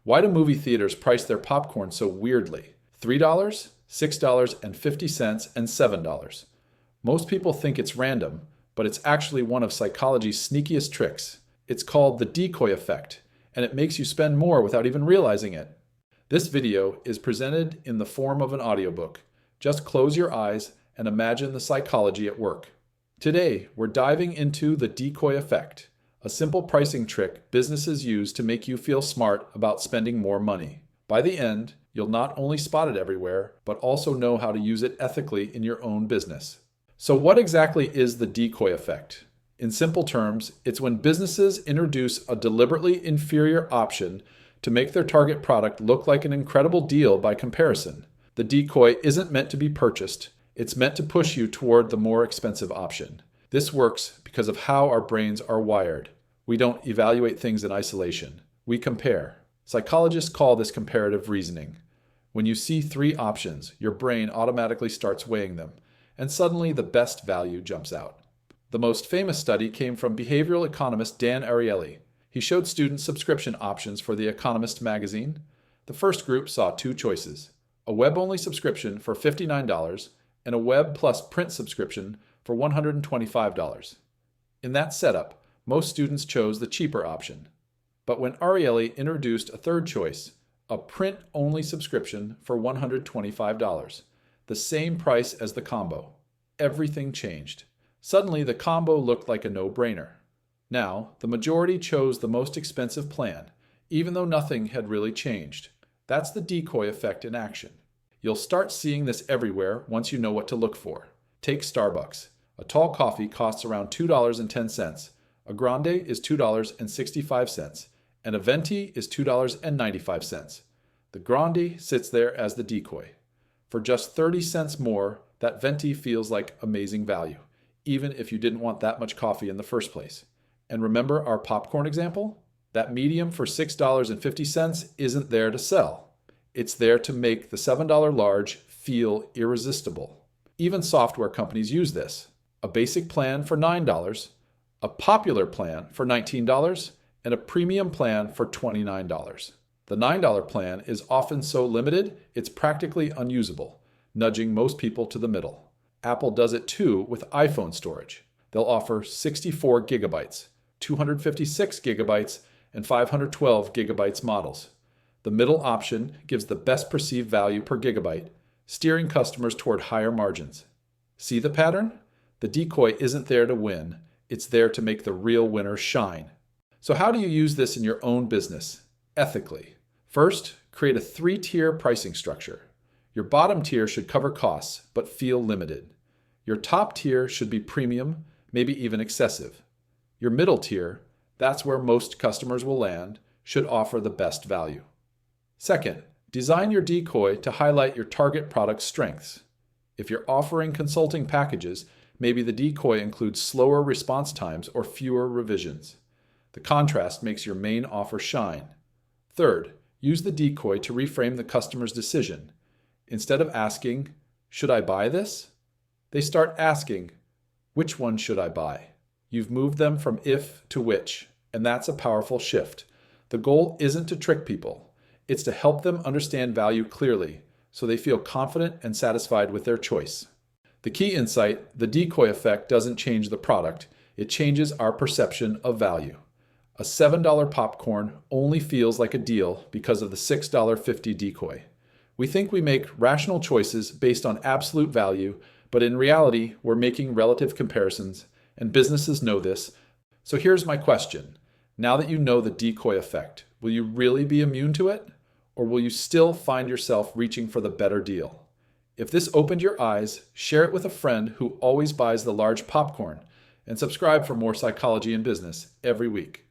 Why do movie theaters price their popcorn so weirdly? $3, $6.50, and $7. Most people think it's random, but it's actually one of psychology's sneakiest tricks. It's called the decoy effect, and it makes you spend more without even realizing it. This video is presented in the form of an audiobook. Just close your eyes and imagine the psychology at work. Today, we're diving into the decoy effect, a simple pricing trick businesses use to make you feel smart about spending more money. By the end, you'll not only spot it everywhere, but also know how to use it ethically in your own business. So what exactly is the decoy effect? In simple terms, it's when businesses introduce a deliberately inferior option to make their target product look like an incredible deal by comparison. The decoy isn't meant to be purchased. It's meant to push you toward the more expensive option. This works because of how our brains are wired. We don't evaluate things in isolation. We compare. Psychologists call this comparative reasoning. When you see three options, your brain automatically starts weighing them, and suddenly the best value jumps out. The most famous study came from behavioral economist Dan Ariely. He showed students subscription options for The Economist magazine. The first group saw two choices: a web-only subscription for $59 and a web plus print subscription for $125. In that setup, most students chose the cheaper option. But when Ariely introduced a third choice, a print-only subscription for $125, the same price as the combo, everything changed. Suddenly, the combo looked like a no-brainer. Now, the majority chose the most expensive plan, even though nothing had really changed. That's the decoy effect in action. You'll start seeing this everywhere once you know what to look for. Take Starbucks. A tall coffee costs around $2.10. A grande is $2.65, and a venti is $2.95. The grande sits there as the decoy. For just 30 cents more, that venti feels like amazing value, even if you didn't want that much coffee in the first place. And remember our popcorn example? That medium for $6.50 isn't there to sell. It's there to make the $7 large feel irresistible. Even software companies use this. A basic plan for $9, a popular plan for $19, and a premium plan for $29. The $9 plan is often so limited, it's practically unusable, nudging most people to the middle. Apple does it too with iPhone storage. They'll offer 64 gigabytes, 256 gigabytes, and 512 gigabytes models. The middle option gives the best perceived value per gigabyte, steering customers toward higher margins. See the pattern? The decoy isn't there to win. It's there to make the real winner shine. So how do you use this in your own business? Ethically. First, create a 3-tier pricing structure. Your bottom tier should cover costs, but feel limited. Your top tier should be premium, maybe even excessive. Your middle tier, that's where most customers will land, should offer the best value. Second, design your decoy to highlight your target product's strengths. If you're offering consulting packages, maybe the decoy includes slower response times or fewer revisions. The contrast makes your main offer shine. Third, use the decoy to reframe the customer's decision. Instead of asking, "Should I buy this?" they start asking, "Which one should I buy?" You've moved them from if to which, and that's a powerful shift. The goal isn't to trick people. It's to help them understand value clearly, so they feel confident and satisfied with their choice. The key insight: the decoy effect doesn't change the product, it changes our perception of value. A $7 popcorn only feels like a deal because of the $6.50 decoy. We think we make rational choices based on absolute value, but in reality, we're making relative comparisons, and businesses know this. So here's my question. Now that you know the decoy effect, will you really be immune to it? Or will you still find yourself reaching for the better deal? If this opened your eyes, share it with a friend who always buys the large popcorn, and subscribe for more psychology in business every week.